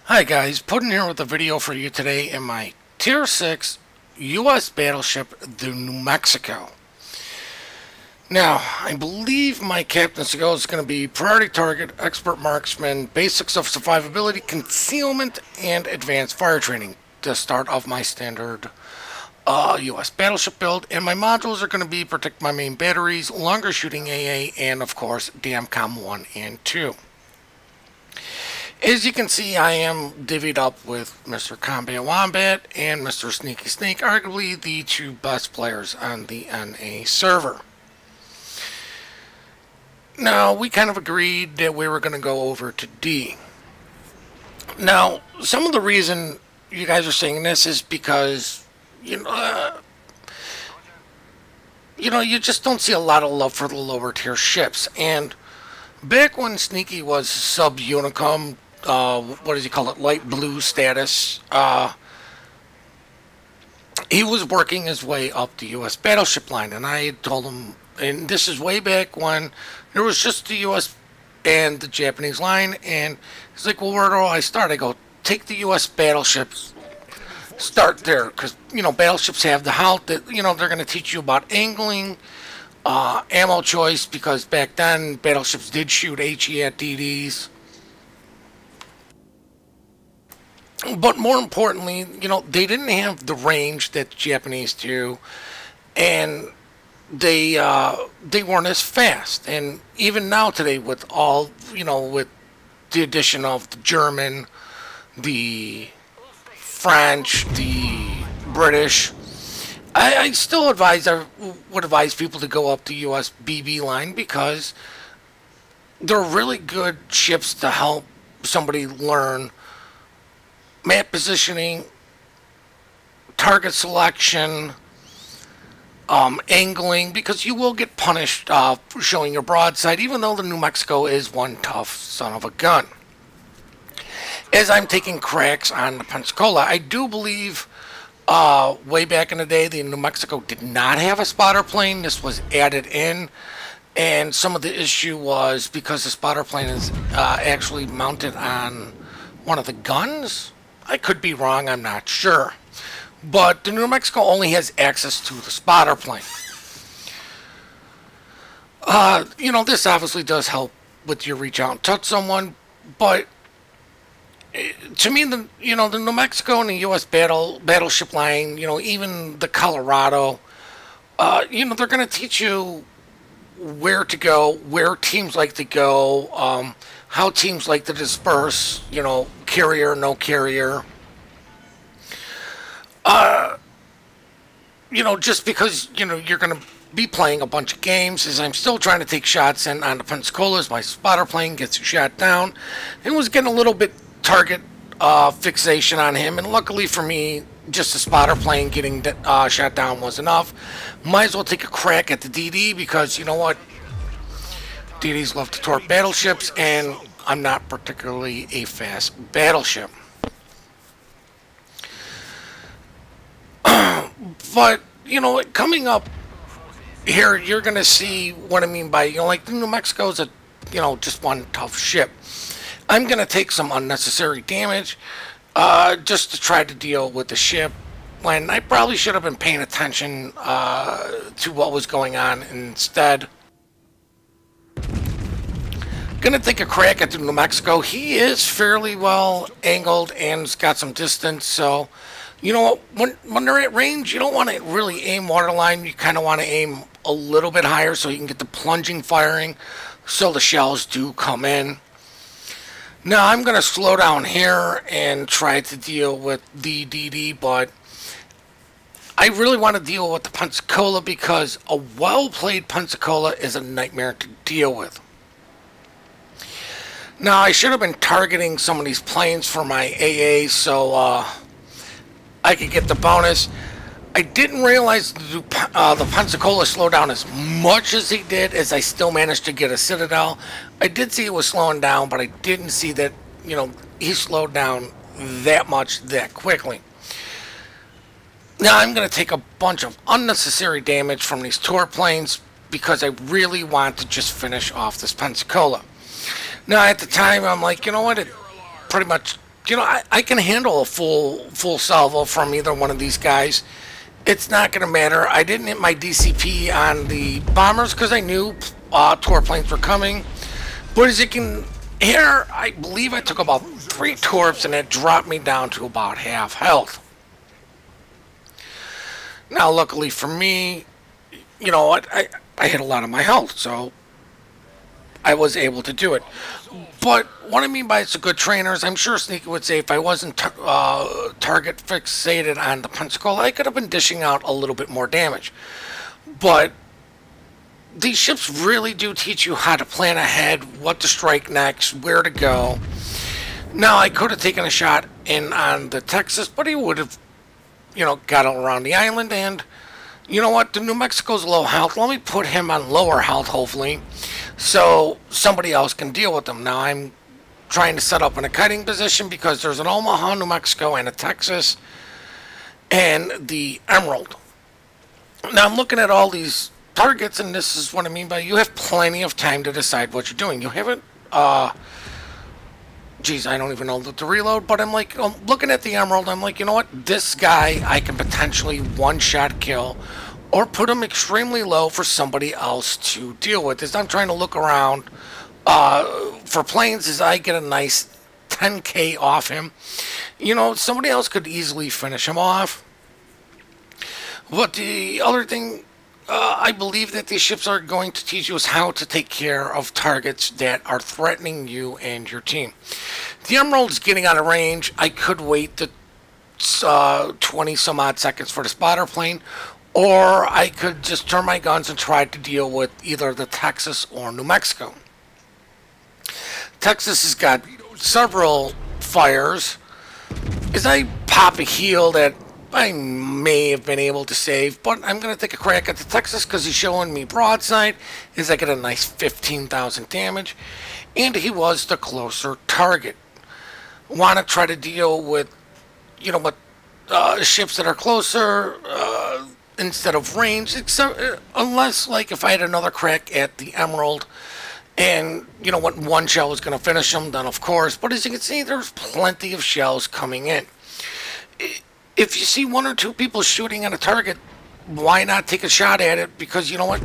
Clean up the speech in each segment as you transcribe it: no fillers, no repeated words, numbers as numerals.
Hi guys, Puddin here with a video for you today in my Tier 6 U.S. battleship, the New Mexico. Now, I believe my captain skill is going to be priority target, expert marksman, basics of survivability, concealment, and advanced fire training. The start of my standard U.S. battleship build, and my modules are going to be protect my main batteries, longer shooting AA, and of course, DMCOM 1 and 2. As you can see, I am divvied up with Mr. Combat Wombat and Mr. Sneaky Snake, arguably the two best players on the NA server. Now, we kind of agreed that we were going to go over to D. Now, some of the reason you guys are saying this is because, you just don't see a lot of love for the lower tier ships. And back when Sneaky was sub-Unicum, what does he call it, light blue status, he was working his way up the U.S. battleship line, and I had told him, and this is way back when there was just the U.S. and the Japanese line, and he's like, well, where do I start? I go, take the U.S. battleships, start there, because, battleships have the halt that, they're going to teach you about angling, ammo choice, because back then battleships did shoot HE at DDs. But more importantly, they didn't have the range that the Japanese do, and they weren't as fast. And even now today, with all, with the addition of the German, the French, the British, I still would advise people to go up the US BB line, because they're really good ships to help somebody learn map positioning, target selection, angling, because you will get punished for showing your broadside, even though the New Mexico is one tough son of a gun. As I'm taking cracks on the Pensacola, I do believe way back in the day the New Mexico did not have a spotter plane. This was added in, and some of the issue was because the spotter plane is actually mounted on one of the guns. I could be wrong, I'm not sure. But the New Mexico only has access to the spotter plane. This obviously does help with your reach out and touch someone, but to me, the New Mexico and the U.S. battleship line, even the Colorado, they're going to teach you where to go, where teams like to go, how teams like to disperse, carrier, no carrier. Just because, you're going to be playing a bunch of games, as I'm still trying to take shots in on the Pensacola's, my spotter plane gets shot down. It was getting a little bit target fixation on him, and luckily for me, just the spotter plane getting shot down was enough. Might as well take a crack at the DD, because you know what? DDs love to torp battleships, and I'm not particularly a fast battleship. But, coming up here, you're going to see what I mean by, like the New Mexico is just one tough ship. I'm going to take some unnecessary damage just to try to deal with the ship, when I probably should have been paying attention to what was going on instead. Gonna take a crack at the New Mexico. He is fairly well angled and's got some distance, so when they're at range, you don't want to really aim waterline. You kind of want to aim a little bit higher so you can get the plunging firing, so the shells do come in. Now I'm gonna slow down here and try to deal with the DD, but I really want to deal with the Pensacola, because a well-played Pensacola is a nightmare to deal with. Now, I should have been targeting some of these planes for my AA so I could get the bonus. I didn't realize the Pensacola slowed down as much as he did, as I still managed to get a Citadel. I did see it was slowing down, but I didn't see that, he slowed down that much that quickly. Now, I'm going to take a bunch of unnecessary damage from these tour planes, because I really want to just finish off this Pensacola. Now, at the time, I'm like, you know what? It pretty much I can handle a full salvo from either one of these guys. It's not going to matter. I didn't hit my DCP on the bombers because I knew tour planes were coming. But as you can hear, I believe I took about 3 torps and it dropped me down to about half health. Now, luckily for me, I hit a lot of my health, so I was able to do it. But what I mean by it's a good trainer is I'm sure Sneaky would say if I wasn't target fixated on the Pensacola, I could have been dishing out a little bit more damage. But these ships really do teach you how to plan ahead, what to strike next, where to go. Now, I could have taken a shot in on the Texas, but he would have, got around the island. And you know what? The New Mexico's low health. Let me put him on lower health, hopefully, so somebody else can deal with him. Now, I'm trying to set up in a kiting position because there's an Omaha, New Mexico, and a Texas, and the Emerald. Now, I'm looking at all these targets, and this is what I mean by you have plenty of time to decide what you're doing. You haven't, geez, I don't even know to reload, but I'm looking at the Emerald, I'm like, you know what, this guy I can potentially one-shot kill, or put him extremely low for somebody else to deal with. As I'm trying to look around for planes, as I get a nice 10k off him, somebody else could easily finish him off. But the other thing I believe that these ships are going to teach you is how to take care of targets that are threatening you and your team. The Emerald's getting out of range. I could wait the 20 some odd seconds for the spotter plane, or I could just turn my guns and try to deal with either the Texas or New Mexico. Texas has got several fires. As I pop a heal that I may have been able to save, but I'm going to take a crack at the Texas because he's showing me broadside as I get a nice 15,000 damage, and he was the closer target. Want to try to deal with, ships that are closer instead of range, except unless, if I had another crack at the Emerald, and one shell was going to finish him, then of course. But as you can see, there's plenty of shells coming in. If you see 1 or 2 people shooting at a target, why not take a shot at it? Because you know what?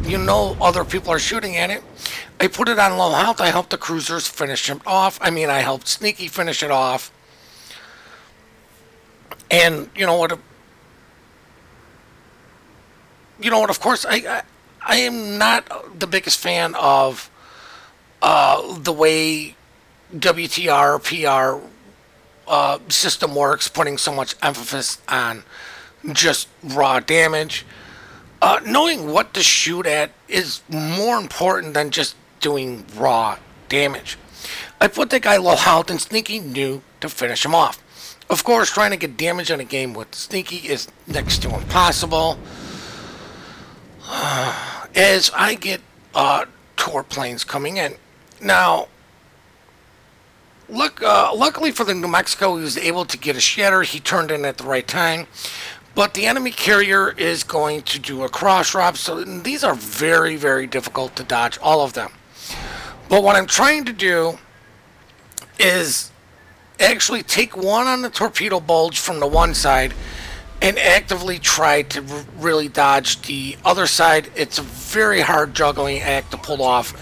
Other people are shooting at it. I put it on low health. I helped the cruisers finish him off. I mean, I helped Sneaky finish it off. And you know what? Of course, I am not the biggest fan of the way WTR, PR system works, putting so much emphasis on just raw damage. Knowing what to shoot at is more important than just doing raw damage. I put the guy low health and Sneaky knew to finish him off. Of course, trying to get damage in a game with Sneaky is next to impossible. As I get tour planes coming in. Now, luckily for the New Mexico, he was able to get a shatter. He turned in at the right time. But the enemy carrier is going to do a cross drop. So these are very, very difficult to dodge, all of them. But what I'm trying to do is actually take one on the torpedo bulge from the one side and actively try to really dodge the other side. It's a very hard juggling act to pull off.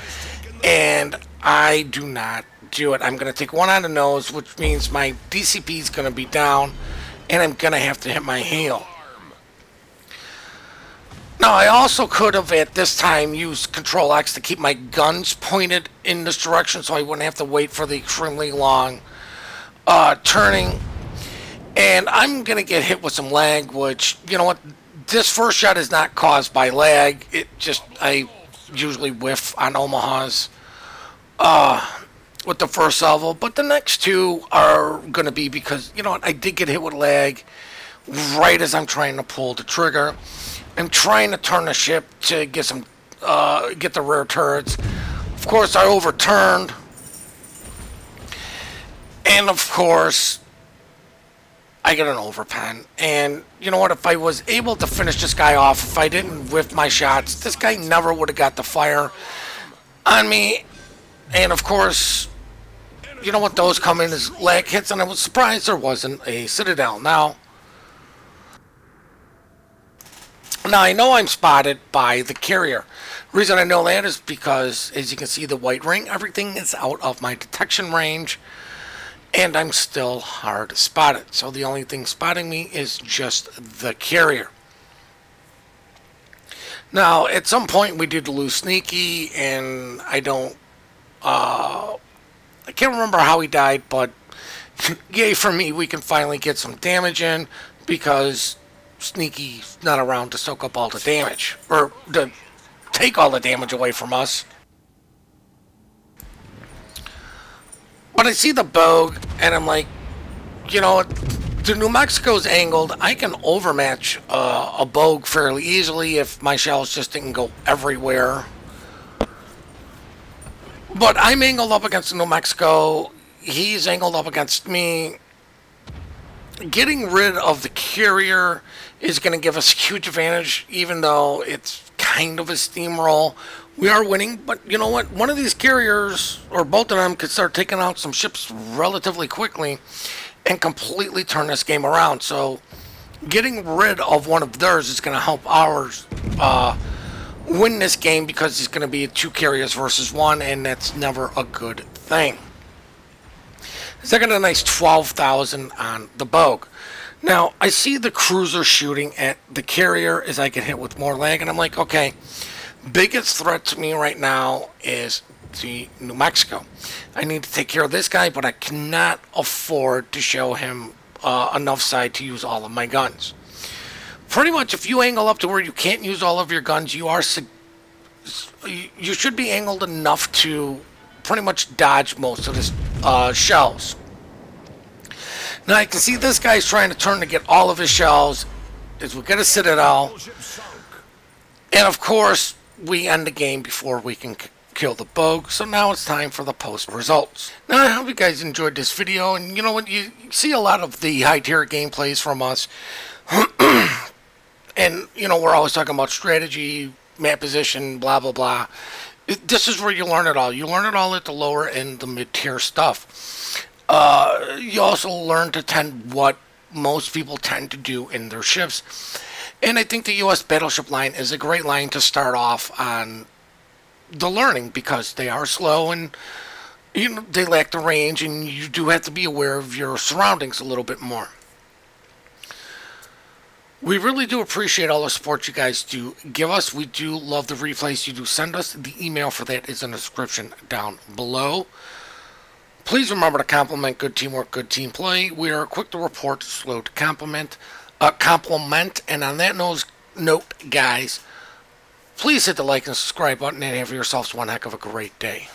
And I do not do it. I'm going to take one on the nose, which means my DCP is going to be down, and I'm going to have to hit my hail. Now, I also could have at this time used Control X to keep my guns pointed in this direction so I wouldn't have to wait for the extremely long turning. And I'm going to get hit with some lag, which, you know what, this first shot is not caused by lag. I usually whiff on Omahas with the first salvo, but the next two are going to be because, you know what, I did get hit with lag right as I'm trying to pull the trigger. I'm trying to turn the ship to get some, get the rear turrets. Of course, I overturned. And of course, I get an overpen. And you know what, if I was able to finish this guy off, if I didn't whiff my shots, this guy never would have got the fire on me. And of course, you know what, those come in as lag hits, and I was surprised there wasn't a Citadel. Now I know I'm spotted by the carrier. The reason I know that is because, as you can see, the white ring, everything is out of my detection range, and I'm still hard spotted. So the only thing spotting me is just the carrier. Now, at some point, we did lose Sneaky, and I can't remember how he died, but yay for me, we can finally get some damage in, because Sneaky's not around to soak up all the damage, or to take all the damage away from us. But I see the Bogue, and I'm like, you know what, the New Mexico's angled. I can overmatch a Bogue fairly easily if my shells just didn't go everywhere. But I'm angled up against New Mexico. He's angled up against me. Getting rid of the carrier is going to give us a huge advantage, even though it's kind of a steamroll. We are winning, but you know what? One of these carriers, or both of them, could start taking out some ships relatively quickly and completely turn this game around. So getting rid of one of theirs is going to help ours win this game, because it's going to be 2 carriers versus 1, and that's never a good thing. So I got a nice 12,000 on the Bogue. Now, I see the cruiser shooting at the carrier as I get hit with more lag, and I'm like, okay, biggest threat to me right now is the New Mexico. I need to take care of this guy, but I cannot afford to show him enough side to use all of my guns. Pretty much, if you angle up to where you can't use all of your guns, you should be angled enough to pretty much dodge most of his shells. Now I can see this guy's trying to turn to get all of his shells as we get a Citadel, and of course we end the game before we can kill the Bogue. So now it's time for the post results. Now I hope you guys enjoyed this video, and you know what, you see a lot of the high tier gameplays from us. And you know, we're always talking about strategy, map position, blah blah blah. This is where you learn it all. You learn it all at the lower end, the mid-tier stuff. You also learn to what most people tend to do in their ships. And I think the U.S. battleship line is a great line to start off on the learning, because they are slow and you know, they lack the range, and you do have to be aware of your surroundings a little bit more. We really do appreciate all the support you guys do give us. We do love the replays you do send us. The email for that is in the description down below. Please remember to compliment good teamwork, good team play. We are quick to report, slow to compliment. And on that note, guys, please hit the like and subscribe button, and have yourselves one heck of a great day.